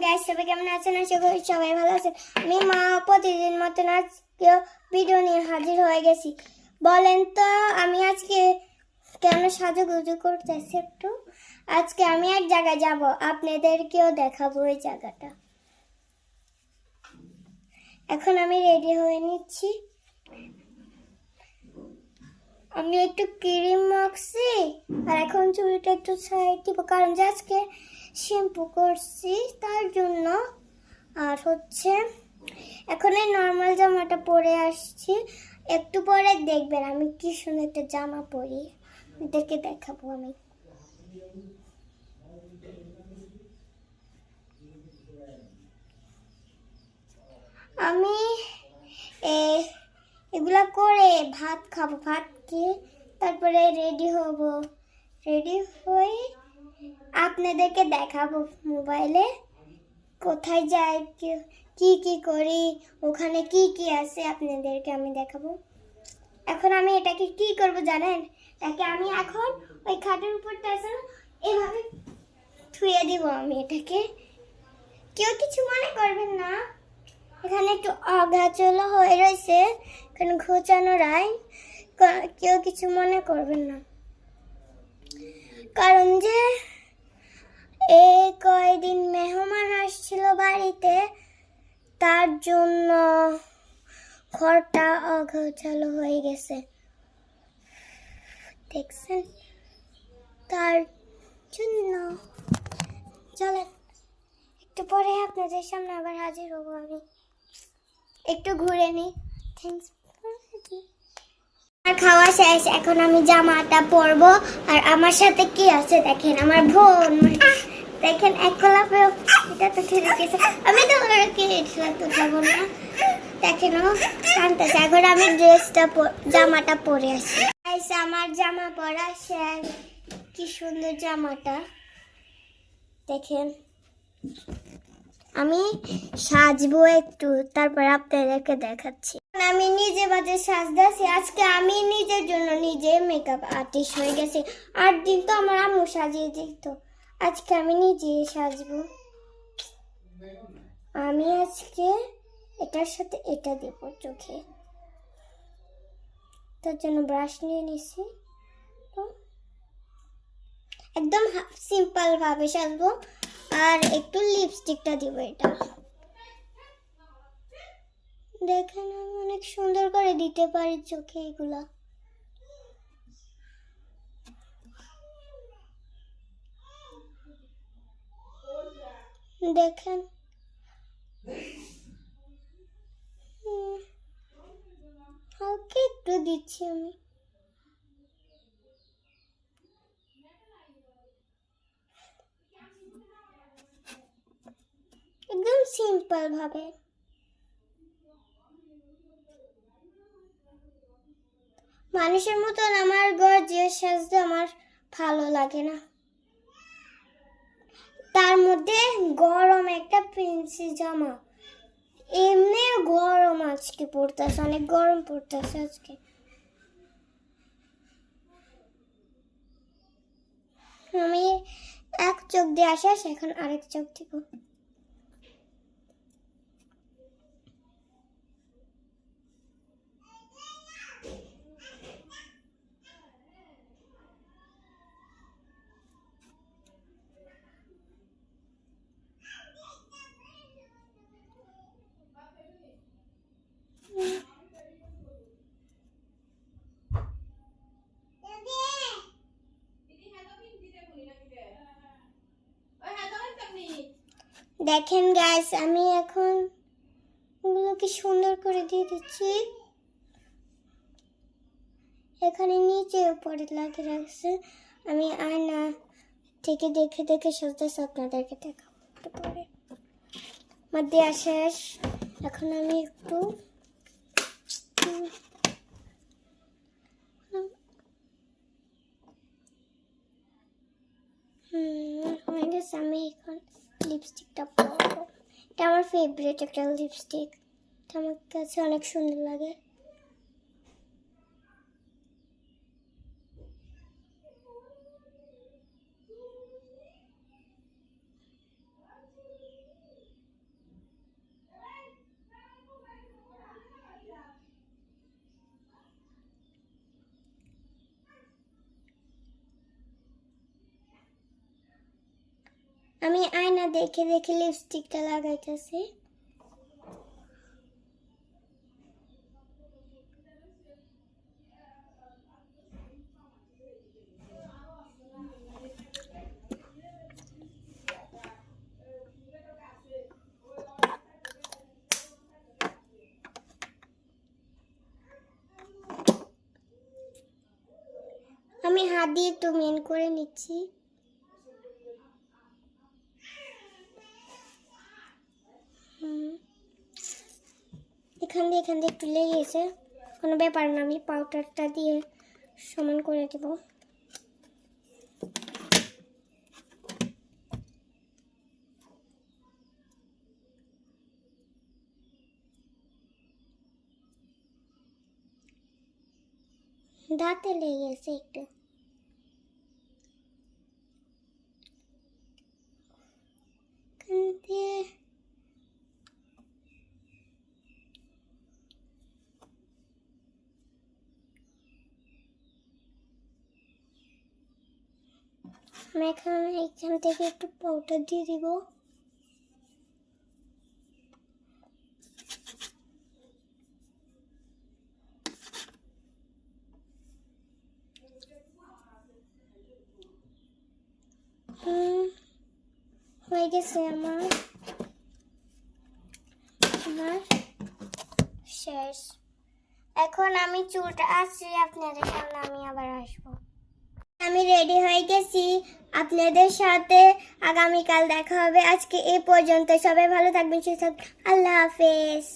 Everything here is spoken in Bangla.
গাইস, সবাই কেমন আছেন? আশা করি সবাই ভালো আছেন। আমি মা প্রতিদিন মতন আজকেও ভিডিও নিয়ে হাজির হয়ে গেছি। বলেন তো আমি আজকে কেন সাজুগুজু করতেছি একটু। আজকে আমি এক জায়গায় যাব, আপনাদেরকেও দেখাবো ওই জায়গাটা। এখন আমি রেডি হয়ে নিচ্ছি। আমি একটু ক্রিম মাখছি আর এখন চুলটা একটু সাইড দিব, কারণ যে আজকে শ্যাম্পু করছি তার জন্য। আর হচ্ছে এখন এই নর্মাল জামাটা পরে আসছি। একটু পরে দেখবেন আমি কি সুন্দর একটা জামা পরি, আপনাদেরকে দেখাবো আমি। আমি এগুলা করে ভাত খাবো, ভাত খেয়ে তারপরে রেডি হব। রেডি হয়ে আপনাদেরকে দেখাবো মোবাইলে কোথায় যাই, কি কি করি, ওখানে কি কি আছে আপনাদেরকে আমি দেখাবো। এখন আমি এটাকে কি করব জানেন? এটাকে আমি এখন ওই খাটের উপরটা আছে না, এভাবে থুয়ে দিব আমি এটাকে। কেউ কিছু মনে করবেন না, এখানে একটু অগাচলা হয়ে রয়েছে, এখানে ঘোচানো রাই, কেউ কিছু মনে করবেন না। কারণ যে এই কয়দিন মেহমান আসছিল বাড়িতে, তার জন্য ঘরটা অগোছালো হয়ে গেছে, দেখছেন? তার জন্য চলেন একটু পরে আপনাদের সামনে আবার হাজির হব। আমি একটু ঘুরে নিই। থ্যাংকস। আর খাওয়া শেষ, এখন আমি জামাটা পরবো। আর আমার সাথে কি আছে দেখেন, আমার বোন। দেখেন এক গোলাপে এটা তো ঠিক আছে, আমি তো ওকে এটা তো যাবো না। দেখেন ও কাঁদতেছে। এখন আমি জামাটা পরে আসি। আমার জামা পরা শেষ। কি সুন্দর জামাটা দেখেন। আমি সাজবো একটু, তারপর আপনাদেরকে দেখাচ্ছি। আমি নিজে বাজে সাজতেছি। আজকে আমি নিজের জন্য নিজে মেকআপ আর্টিস্ট হয়ে গেছি। 8 দিন তো আমার আম্মু সাজিয়ে দিত, আজকে আমি নিজে সাজবো। আমি আজকে এটার সাথে এটা দেব চোখে, তার জন্য ব্রাশ নিয়ে নিছি। একদম সিম্পল ভাবে সাজবো। আর একটু লিপস্টিকটা দিব, এটা দেখেন আমি অনেক সুন্দর করে দিতে পারি চোখে এগুলা। দেখেন হালকা একটু দিচ্ছি আমি। একদম সিম্পল ভাবে। মানুষের মতন আমার গর্জিয়াস সাজতে আমার ভালো লাগে না। তার মধ্যে গরম একটা প্রিন্সি জামা, এমনি গরম আজকে পড়তেছে, অনেক গরম পড়তেছে আজকে। আমি এক চোখ দিয়ে আসা, এখন আরেক চোখ দিব। দেখেন গাইস, আমি এখন এগুলোকে সুন্দর করে দিয়ে দিচ্ছি। এখানে নিচে উপরে লাগিয়ে রাখছে। আমি আয়না থেকে দেখে দেখে সাজতেছি, আপনাদেরকে দেখাবো একটু পরে। আমার দেওয়া শেষ। এখন আমি একটু হয়ে গেছে। আমি এখন লিপস্টিকটা পরবো। এটা আমার ফেভারিট একটা লিপস্টিক, এটা আমার কাছে অনেক সুন্দর লাগে। আমি আয়না দেখে দেখে লিপস্টিকটা লাগাইতেছি। আমি হাত দিয়ে একটু মেন করে নিচ্ছি। এখান দিয়ে একটু লেগেছে, কোনো ব্যাপার না, আমি পাউডারটা দিয়ে সমান করে দেব। দাঁতে লেগেছে একটু। এখান দিয়ে আমি এখান থেকে একটু পাউডার দিয়ে দিব। হয়ে গেছে আমার শেষ। এখন আমি চুলটা আসছি আপনাদের সামনে, আমি আবার আসবো। আমি রেডি হয়ে গেছি, আপনাদের সাথে আগামীকাল দেখা হবে। আজকে এই পর্যন্ত, সবাই ভালো থাকবেন, সুস্থ থাকবেন। আল্লাহ হাফেজ।